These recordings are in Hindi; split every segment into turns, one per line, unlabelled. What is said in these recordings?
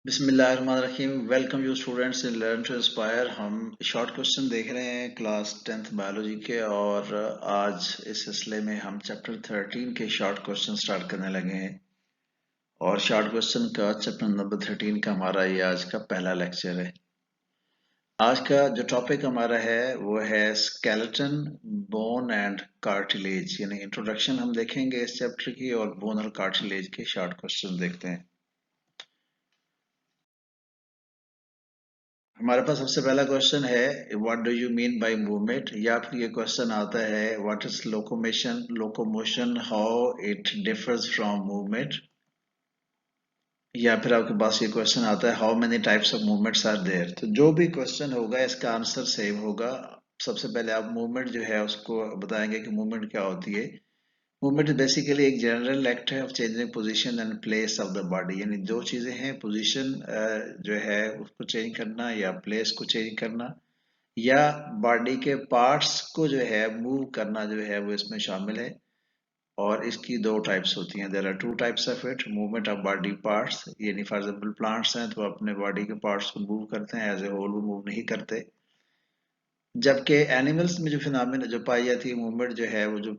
बिस्मिल्लाहिर्रहमानिर्रहीम। Welcome you students in learn to inspire. हम शॉर्ट क्वेश्चन देख रहे हैं क्लास 10th बायोलॉजी के, और आज इस सिलसिले में हम चैप्टर 13 के शॉर्ट क्वेश्चन स्टार्ट करने लगे हैं। और शॉर्ट क्वेश्चन का चैप्टर नंबर 13 का हमारा ये आज का पहला लेक्चर है। आज का जो टॉपिक हमारा है वो है स्केलेटन, बोन एंड कार्टिलेज, यानी इंट्रोडक्शन हम देखेंगे इस चैप्टर की, और बोन और कार्टिलेज के शॉर्ट क्वेश्चन देखते हैं। हमारे पास सबसे पहला क्वेश्चन है what do you mean by movement, या फिर ये क्वेश्चन आता है what is locomotion how it differs from movement, या फिर आपके पास ये क्वेश्चन आता है how many types of movements are there. तो जो भी क्वेश्चन होगा इसका आंसर सेम होगा। सबसे पहले आप मूवमेंट जो है उसको बताएंगे कि मूवमेंट क्या होती है। मूवमेंट बेसिकली एक जनरल एक्ट है of changing position and place of the body, यानी दो चीजें हैं, पोजीशन जो है उसको चेंज करना या प्लेस को चेंज करना, या बॉडी के पार्ट्स को जो है मूव करना जो है वो इसमें शामिल है। और इसकी दो टाइप्स होती हैं। There are two types of it, movement of body parts, यानी फॉर एग्जांपल प्लांट्स हैं तो अपने बॉडी के पार्ट्स को मूव करते हैं, एज ए होल वो मूव नहीं करते। जबकि एनिमल्स में जो फिनोमेना जो पाई जाती है मूवमेंट जो है वो जो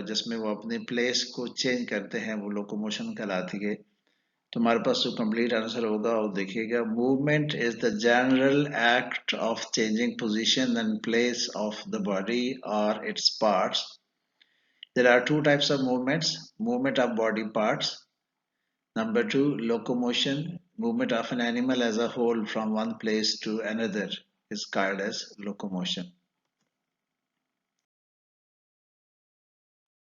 जिसमें वो अपने प्लेस को चेंज करते हैं, वो लोकोमोशन कहलाती है। तो हमारे पास जो कंप्लीट आंसर होगा वो देखिएगा, movement is the general act of changing position and place of the body और its parts. There are two types of movements, movement of body parts, number two locomotion, movement of an animal as a whole from one place to another is called as locomotion.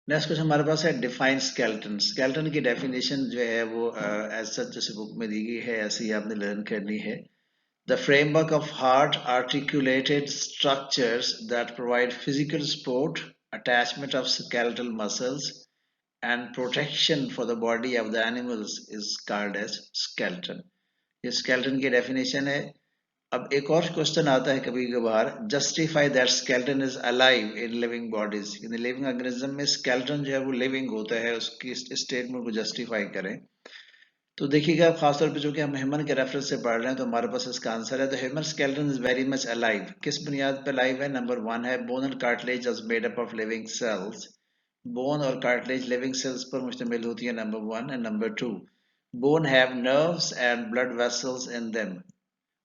Next question हमारे पास है डिफाइन स्केलेटन। स्केलेटन की डेफिनेशन जो है वो एज सच जैसे बुक में दी गई है ऐसे ही आपने लर्न करनी है। The framework of hard articulated structures that provide physical support, attachment of skeletal muscles and protection for the body of the animals is called as skeleton. ये स्केलेटन की डेफिनेशन है। अब एक और क्वेश्चन आता है कभी कभार, justify that skeleton is alive in living bodies, यानी लिविंग ऑर्गेनिज्म में स्केलेटन जो है वो लिविंग होता है, उसकी स्टेटमेंट को जस्टिफाई करें। तो देखिएगा खासतौर पे जो कि हम ह्यूमन के रेफरेंस से पढ़ रहे हैं तो हमारे पास इसका आंसर है the human skeleton is very much alive. किस बुनियाद पर अलाइव है? नंबर वन है bone and cartilage is made up of living sales. Bone और कार्टिलेज लिविंग सेल्स पर मुश्तमिल होती है, number one. And number two, bone have nerves and blood vessels in them.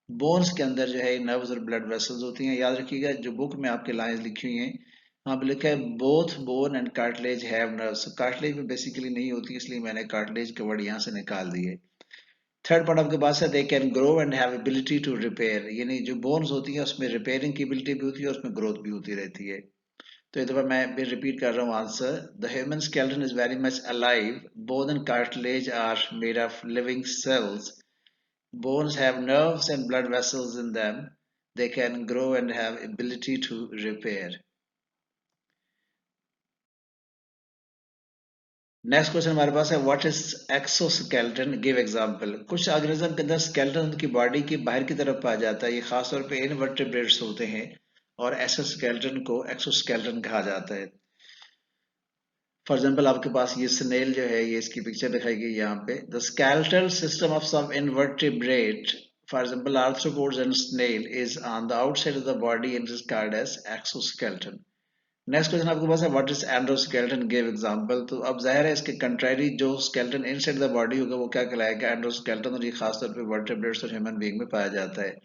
Bones के अंदर जो है नर्व्स और ब्लड वेसल्स होती हैं। याद रखिएगा जो बुक में आपके लाइंस लिखी हुई हैं वहां पे लिखा है both bone and cartilage have nerves. Cartilage में बेसिकली नहीं होती, इसलिए मैंने कार्टिलेज के वर्ड यहाँ से निकाल दिए। थर्ड पॉइंट आपके पास है they can grow and have ability to repair, यानी जो बोन्स होती है उसमें रिपेयरिंग की एबिलिटी भी होती है और उसमें ग्रोथ भी होती रहती है। तो एक दफा मैं फिर रिपीट कर रहा हूँ answer, the human skeleton is very much alive, bone and cartilage are made of living cells, bones have nerves and blood vessels in them, they can grow and have ability to repair. Next question हमारे पास है what is exoskeleton, give example. कुछ ऑर्गेनिज्म के अंदर स्केलेटन उनकी बॉडी की बाहर की तरफ पाया जाता है, ये खासतौर पे इनवर्टेब्रेट्स होते हैं, और ऐसे स्केलेटन को एक्सोस्केलेटन कहा जाता है। फॉर एग्जाम्पल आपके पास ये स्नेल जो है, ये इसकी पिक्चर दिखाई गई यहाँ पे। The skeletal system of some invertebrate, for example arthropods and snail, is on the outside of the body and is called as exoskeleton. Next question आपके पास है what is endoskeleton, give example. तो अब जाहिर है इसके कंट्रारी जो स्केलेटन इनसाइड द बॉडी होगा वो क्या कहलाएगा? एंडोस्केलेटन, और ये खासतौर पे वर्टेब्रेट्स और ह्यूमन बीइंग में पाया जाता है।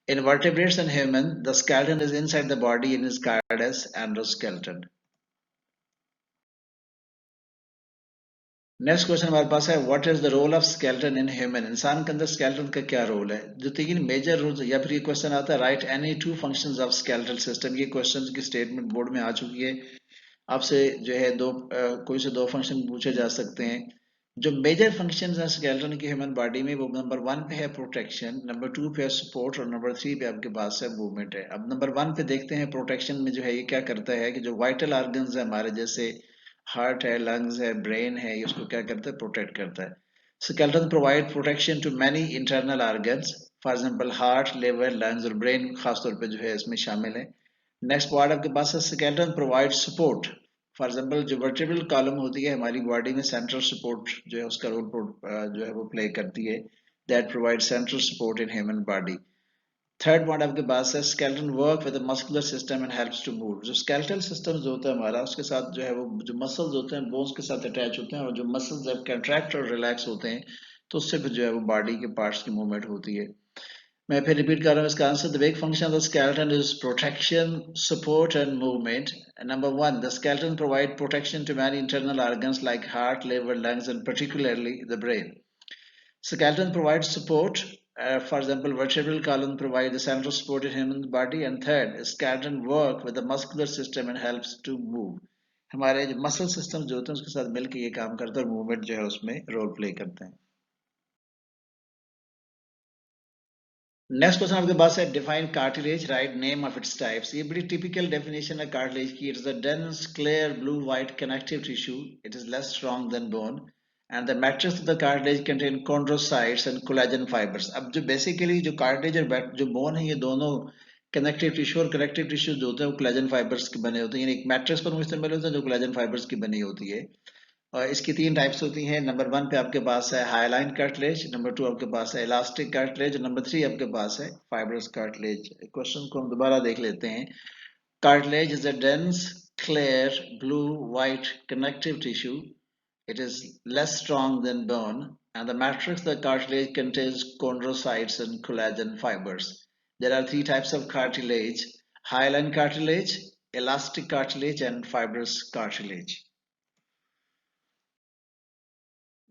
In vertebrates and human the skeleton is inside the body and is called as endoskeleton. Next question हमारे पास है what is the role of skeleton in human, इंसान के अंदर स्केलेटन का क्या रोल है? जो तीन मेजर रोल्स, या फिर ये क्वेश्चन आता है right any two functions of skeletal system. ये क्वेश्चन की स्टेटमेंट बोर्ड में आ चुकी है। आपसे जो है कोई से दो फंक्शन पूछे जा सकते हैं। जो मेजर फंक्शन है स्केलेटन की ह्यूमन बॉडी में, वो नंबर वन पे है प्रोटेक्शन, नंबर टू पे है सपोर्ट, और नंबर थ्री पे आपके पास है मूवमेंट है। अब नंबर वन पे देखते हैं, प्रोटेक्शन में जो है ये क्या करता है कि जो वाइटल ऑर्गन्स है हमारे, जैसे हार्ट है, लंग्स है, ब्रेन है, ये उसको क्या करता है? प्रोटेक्ट करता है। Skeleton provide protection to many internal organs, for example heart, liver, lungs और ब्रेन खासतौर पे जो है इसमें शामिल है। नेक्स्ट पार्ट आपके पास है skeleton provide support. For example जो वर्टेब्रल कॉलम होती है हमारी बॉडी में, सेंट्रल सपोर्ट जो है उसका रोल जो है वो प्ले करती है। that provide central support in human body. Third point आपके पास है skeleton work with the muscular system and helps to move. जो स्केलेटल सिस्टम जो होता है हमारा, उसके साथ जो है वो जो मसल्स होते हैं बोन्स के साथ अटैच होते हैं, और जो मसल्स जब कंट्रैक्ट और रिलैक्स होते हैं तो उससे फिर जो है वो बॉडी के पार्ट्स की मूवमेंट होती है। मैं फिर रिपीट कर रहा हूँ इसका answer. The basic function of the skeleton is protection, support and movement. Number one, the skeleton provide protection to many internal organs like heart, liver, lungs and particularly the brain. Skeleton provides support. For example, vertebral column provides the central support in human body. And third, skeleton work with the muscular system and helps to move. हमारे जो मसल सिस्टम जो होते हैं उसके साथ मिलकर ये काम करते हैं और मूवमेंट जो है उसमें रोल प्ले करते हैं। नेक्स्ट क्वेश्चन आपके पास है define cartilage, write name of its types. ये बड़ी टिपिकल डेफिनेशन है कार्टिलेज की। It is a dense clear blue white connective tissue. It is less strong than bone and the matrix of the cartilage contain chondrocytes and collagen fibers। अब जो बेसिकली जो कार्टिलेज और जो बोन है ये दोनों कनेक्टिव टिश्यू, और कनेक्टिव टिश्यू जो होते हैं वो कोलेजन फाइबर्स के बने होते हैं, यानी एक मैट्रिक्स पर मुश्तमिल होता है जो कोलेजन फाइबर्स की बनी होती है। और इसकी तीन टाइप्स होती हैं। नंबर वन पे आपके पास है हाइलाइन कार्टिलेज, नंबर टू आपके पास है इलास्टिक कार्टिलेज, नंबर थ्री आपके पास है फाइब्रस कार्टिलेज। क्वेश्चन को हम दोबारा देख लेते हैं। Cartilage is a dense clear blue white connective tissue. It is less strong than bone, and the matrix of the cartilage contains chondrocytes and collagen fibers. There are three types of cartilage: hyaline cartilage, elastic cartilage, and fibrous cartilage.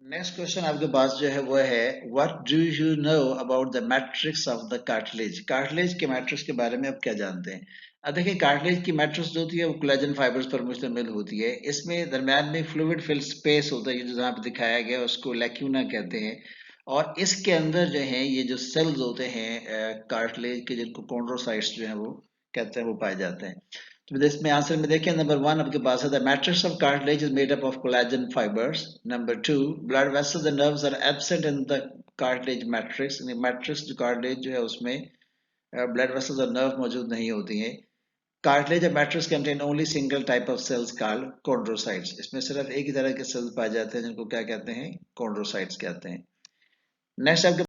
Next question आपके पास जो है वो है what do you know about the matrix of the cartilage. Cartilage के मैट्रिक्स के बारे में आप क्या जानते हैं? अब देखिए कार्टिलेज की मैट्रिक्स जो होती है वो कोलेजन फाइबर्स पर मुश्तमिल होती है। इसमें दरम्यान में फ्लूइड फिल्ड स्पेस होता है, जहाँ पे दिखाया गया उसको लैक्यूना कहते हैं। और इसके अंदर जो है ये जो सेल्स होते हैं कार्टिलेज के, जिनको कॉन्ड्रोसाइट्स जो है वो कहते हैं, वो पाए जाते हैं। तो इसमें आंसर में देखें, नंबर वन आपके पास है the matrix of cartilage is made up of collagen fibres. Number two, blood vessels and nerves are absent in the cartilage matrix. Matrix जो कार्टिलेज जो है उसमें ब्लड वेसल्स और नर्व मौजूद नहीं होती हैं। कार्टिलेज और matrix contain only single type of cells called chondrocytes. इसमें सिर्फ एक ही तरह के सेल्स पाए जाते हैं जिनको क्या कहते हैं? कॉन्ड्रोसाइट्स कहते हैं। नेक्स्ट आपके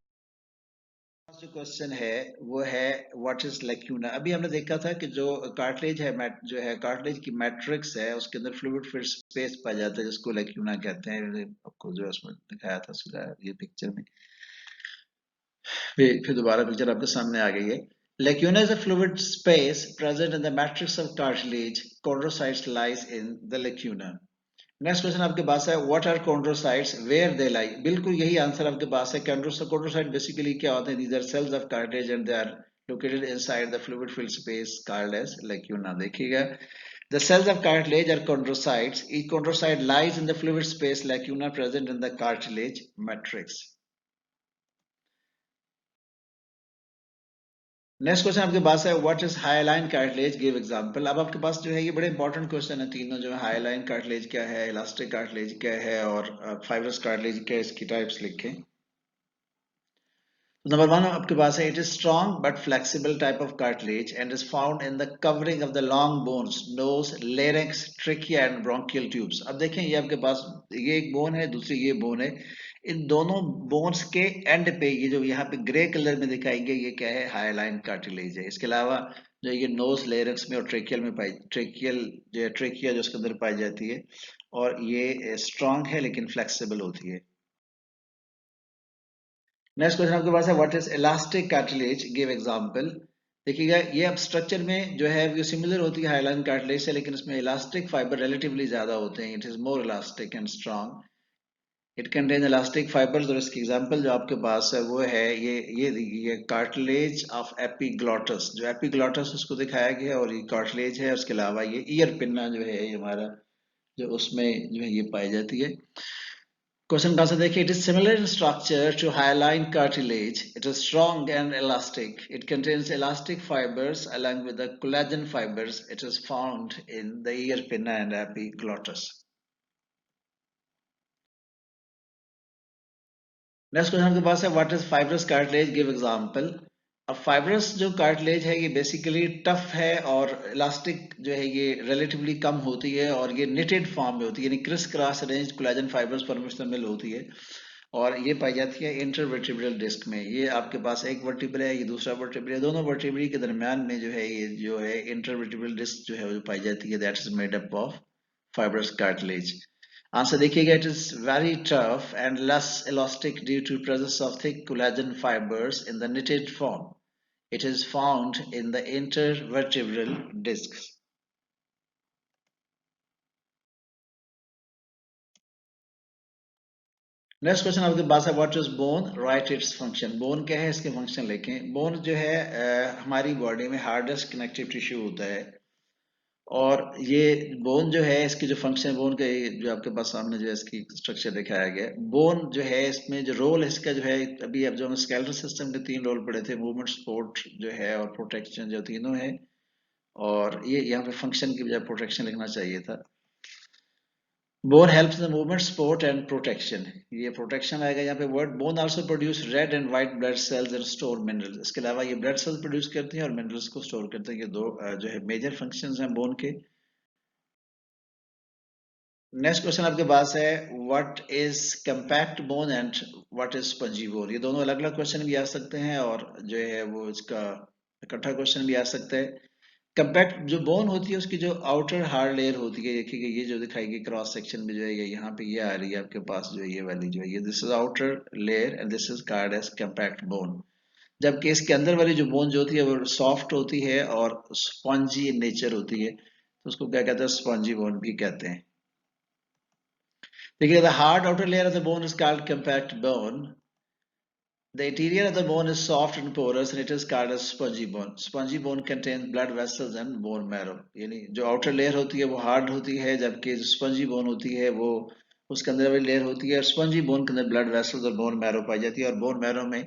जो क्वेश्चन है वो है व्हाट इज लैक्यूना। अभी हमने देखा था कि जो कार्टिलेज है, जो है कार्टिलेज की मैट्रिक्स है उसके अंदर फ्लूइड फिल्ड स्पेस पाया जाता है जिसको लैक्यूना कहते हैं। आपको जो है उसमें दिखाया था उसका ये पिक्चर में, फिर दोबारा पिक्चर आपके सामने आ गई है। Lacuna is a fluid space present in the matrix of cartilage. Chondrocytes lies in the lacuna. Next question आपके पास है what are chondrocytes, where they lie. बिल्कुल यही आंसर आपके पास है। कॉन्ड्रोसाइट बेसिकली क्या होते हैं? These are cells of cartilage and they are located inside the fluid filled space called as lacuna. देखिएगा, the cells of cartilage are chondrocytes. Each chondrocyte lies in the fluid space lacuna present in the cartilage matrix. Next question आपके पास है what is hyaline cartilage, give example. अब आपके पास जो है ये बड़े इंपॉर्टेंट क्वेश्चन है तीनों, जो है हाइलाइन कार्टिलेज क्या है, इलास्टिक कार्टिलेज क्या है, और फाइब्रस कार्टिलेज क्या है, इसकी टाइप्स लिखें। नंबर वन आपके पास है it is strong but flexible type of cartilage and is found in the covering of the long bones nose, larynx, trachea and bronchial tubes. अब देखें ये आपके पास ये एक बोन है, दूसरी ये बोन है। इन दोनों बोन्स के एंड पे ये जो यहाँ पे ग्रे कलर में दिखाई गई ये क्या है? हाइलाइन कार्टिलेज है। इसके अलावा जो ये नोज, लेरिंक्स में और ट्रेकियल में ट्रेकियल जो है, ट्रेकिया जो उसके अंदर पाई जाती है, और ये स्ट्रॉन्ग है लेकिन फ्लेक्सिबल होती है। नेक्स्ट क्वेश्चन आपके पास है what is elastic cartilage, give example. देखिएगा ये अब स्ट्रक्चर में जो है वो सिमिलर होती है हाइलाइन कार्टिलेज से, लेकिन इसमें इलास्टिक फाइबर रिलेटिवली ज्यादा होते हैं। It is more elastic and strong. It contain elastic fibres, और इसकी एग्जांपल जो आपके पास है वो है ये कार्टिलेज ऑफ एपिग्लॉटस। जो एपिग्लॉटस उसको दिखाया गया है और ये कार्टिलेज है। उसके अलावा ये ईयर पिन्ना जो है ये हमारा जो उसमें जो है ये पाई जाती है। क्वेश्चन का आंसर देखिए, it is similar in structure to hyaline cartilage. It is strong and elastic. It contains elastic fibres along with the collagen fibers. It is found in the ear pinna and epiglottis. Next question आपके पास है what is fibrous cartilage, give example. अब फाइब्रस जो कार्टिलेज है ये बेसिकली टफ है और इलास्टिक जो है ये रिलेटिवली कम होती है, और ये निटेड फॉर्म में होती है, यानी criss cross arranged collagen fibres पर मुश्तमिल होती है। और ये पाई जाती है इंटरवर्टिब्रल डिस्क में। ये आपके पास एक वर्टिब्रा है, ये दूसरा वर्टिब्रा है, दोनों वर्टिब्री के दरमियान में जो है ये जो है इंटरवर्टिब्रल डिस्क जो है वो पाई जाती है, that is made up of fibrous cartilage. Answer देखिएगा, it is very tough and less elastic due to presence of thick collagen fibers in the knitted form. It is found in the intervertebral discs. Next question आपके पास है, what is bone, right its function. Bone क्या है, इसके फंक्शन लिखें। बोन जो है हमारी बॉडी में हार्डेस्ट कनेक्टिव टिश्यू होता है, और ये बोन जो है इसकी जो फंक्शन, बोन के जो आपके पास सामने जो है इसकी स्ट्रक्चर दिखाया गया है। बोन जो है इसमें जो रोल है इसका जो है, अभी अब जो हम स्केलेटल सिस्टम के 3 रोल पढ़े थे, मूवमेंट, सपोर्ट जो है और प्रोटेक्शन, जो तीनों है। और ये यहाँ पे फंक्शन की बजाय प्रोटेक्शन लिखना चाहिए था। Bone helps the movement, support and protection, ये प्रोटेक्शन आएगा यहाँ पे word. Bone also produce red and white blood cells and store minerals. इसके अलावा ये ब्लड सेल्स प्रोड्यूस करते हैं और मिनरल्स को स्टोर करते हैं। ये दो जो है मेजर फंक्शंस हैं बोन के। नेक्स्ट क्वेश्चन आपके पास है, what is compact bone and what is spongy bone. ये दोनों अलग अलग क्वेश्चन भी आ सकते हैं, और जो है वो इसका इकट्ठा क्वेश्चन भी आ सकता है। कंपैक्ट जो बोन होती है उसकी जो आउटर हार्ड लेयर होती है, देखिए ये जो दिखाई गई क्रॉस सेक्शन में जो है, ये यहाँ पे ये आ रही है आपके पास, जो है ये वाली जो है, ये this is outer layer and this is called as compact bone. जबकि इसके अंदर वाली जो बोन जो होती है वो सॉफ्ट होती है और स्पंजी इन नेचर होती है, तो उसको क्या कहते हैं, स्पंजी बोन भी कहते हैं। देखिए, the hard outer layer of the bone is called compact bone. The interior of the bone is soft and porous and it is called as spongy bone. Spongy bone contains blood vessels and bone marrow. यानी जो outer layer होती है वो hard होती है, जबकि जो spongy bone होती है वो उसके अंदर वाली लेयर होती है, और spongy bone के अंदर blood vessels और bone marrow पाई जाती है, और bone marrow में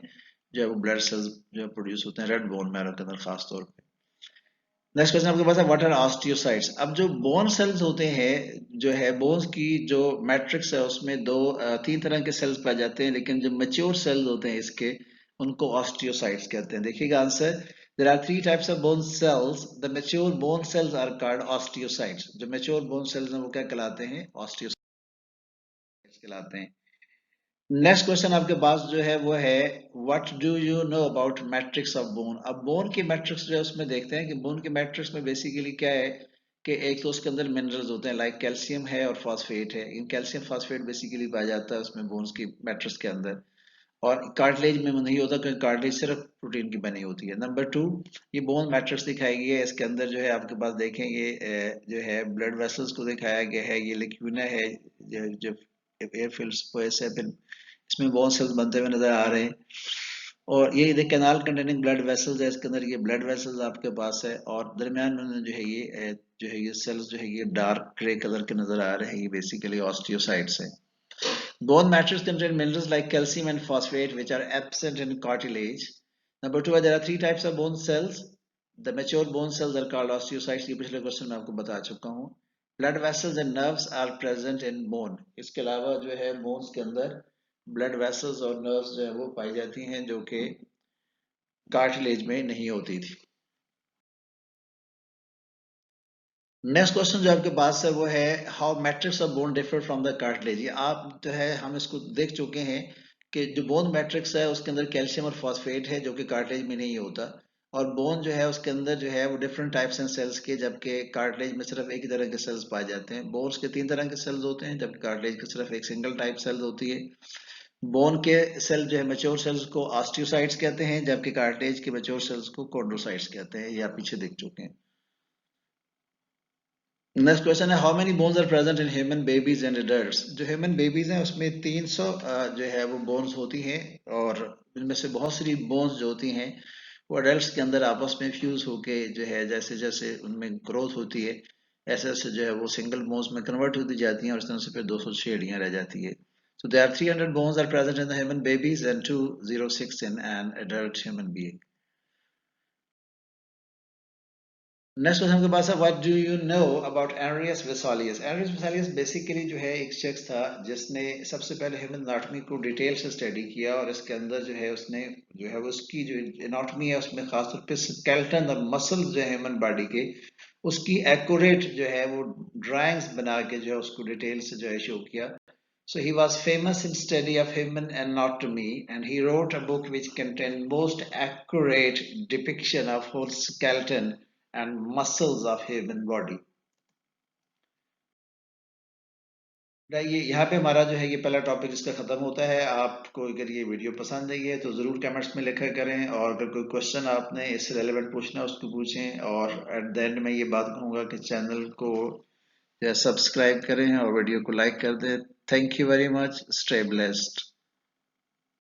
जो है वो blood cells जो प्रोड्यूस होते हैं रेड bone marrow के अंदर खास तौर पे। नेक्स्ट क्वेश्चन आपके पास है, व्हाट आर ऑस्टियोसाइट्स। अब जो बोन सेल्स होते हैं, जो है बोन्स की जो मैट्रिक्स है उसमें तीन तरह के सेल्स पाए जाते हैं, लेकिन जो मेच्योर सेल्स होते हैं इसके, उनको ऑस्टियोसाइट्स कहते हैं। देखिएगा answer, there are 3 types of bone cells, the mature bone cells are called osteocytes. जो मेच्योर बोन सेल्स हैं वो क्या कहलाते हैं, ऑस्टियोसाइट्स कहलाते हैं। नेक्स्ट क्वेश्चन आपके पास जो है वो है, what do you know about matrix of bone. अब बोन की मैट्रिक्स जो है उसमें देखते हैं कि बोन के मैट्रिक्स में बेसिकली क्या है, कि एक तो उसके अंदर मिनरल्स होते हैं, लाइक कैल्शियम है और फॉस्फेट है। इन कैल्शियम फॉस्फेट बेसिकली पाया जाता है उसमें बोन्स की मैट्रिक्स के अंदर। और कार्टिलेज में नहीं होता, क्योंकि कार्टिलेज सिर्फ प्रोटीन की बनी होती है। नंबर 2, ये बोन मैट्रिक्स दिखाई गई है, इसके अंदर जो है आपके पास देखें, ये जो है ब्लड वेसल्स को दिखाया गया है, ये लिक्यूना है जो एयर फिल्स है, इसमें बहुत सेल्स बनते हुए नजर आ रहे हैं। और ये the canal containing blood vessels है, इसके अंदर ये ब्लड वेसल्स आपके पास है, और दरमियान में जो है ये सेल्स जो है ये डार्क ग्रे कलर के नजर आ रहे हैं, ये बेसिकली ऑस्टियोसाइट्स है। Bone matrix contain minerals like calcium and phosphate which are absent in cartilage. Number 2, there are 3 types of bone cells. The mature bone cells are called osteocytes. ये पिछले क्वेश्चन में आपको बता चुका हूँ। Blood vessels and nerves are present in bone. इसके अलावा जो है bones के अंदर blood vessels और nerves जो है वो पाई जाती हैं, जो कि cartilage में नहीं होती थी। नेक्स्ट क्वेश्चन जो आपके पास है वो है, how matrix of bone differ from the cartilage. ये आप जो है हम इसको देख चुके हैं कि जो बोन मैट्रिक्स है उसके अंदर कैल्शियम और फॉस्फेट है, जो कि कार्टिलेज में नहीं होता। और बोन जो है उसके अंदर जो है वो डिफरेंट टाइप्स हैं सेल्स के, जबकि कार्टिलेज में सिर्फ एक ही तरह के सेल्स पाए जाते हैं। बोन्स के 3 तरह के सेल्स होते हैं, जबकि कार्टिलेज के सिर्फ एक सिंगल टाइप सेल्स होती है। बोन के सेल जो है मेच्योर सेल्स को ऑस्टियोसाइट्स कहते हैं, जबकि कार्टिलेज के मेच्योर सेल्स को कॉन्ड्रोसाइट्स कहते हैं। ये आप पीछे देख चुके हैं। नेक्स्ट क्वेश्चन है, how many bones are present in human babies and adults. जो ह्यूमन बेबीज हैं उसमें 300 जो है वो बोन्स होती हैं, और इनमें से बहुत सारी बोन्स जो होती हैं वो एडल्ट्स के अंदर आपस में फ्यूज होके जो है जैसे जैसे उनमें ग्रोथ होती है, ऐसे ऐसे जो है वो सिंगल बोन्स में कन्वर्ट होती जाती हैं, और इस तरह से फिर 200 छेड़ियाँ रह जाती है। So there are 300 bones are present in the human babies and 206 in an adult human being. Next question के पास है, what do you know about Andreas Vesalius. Andreas Vesalius basically जो है एक शख्स था जिसने सबसे पहले ह्यूमन एनाटॉमी को डिटेल से स्टडी किया, और इसके अंदर जो है उसने जो है उसकी जो एनाटॉमी है उसमें खासतौर पे स्केलेटन और मसल जो है ह्यूमन बॉडी के, उसकी एक्यूरेट जो है वो ड्राइंग्स बना के जो है उसको डिटेल से जो है शो किया। So he was famous in study of human anatomy, and he wrote a book which contained most accurate depiction of whole skeleton and muscles of human body. ये यहाँ पे हमारा जो है ये पहला टॉपिक इसका खत्म होता है। आपको अगर ये वीडियो पसंद आई है तो ज़रूर कमेंट्स में लिखा करें, और अगर कोई क्वेश्चन आपने इससे रेलेवेंट पूछना है उसको पूछें, और एट द एंड मैं ये बात कहूँगा कि चैनल को सब्सक्राइब करें और वीडियो को लाइक कर दें। Thank you very much, stay blessed.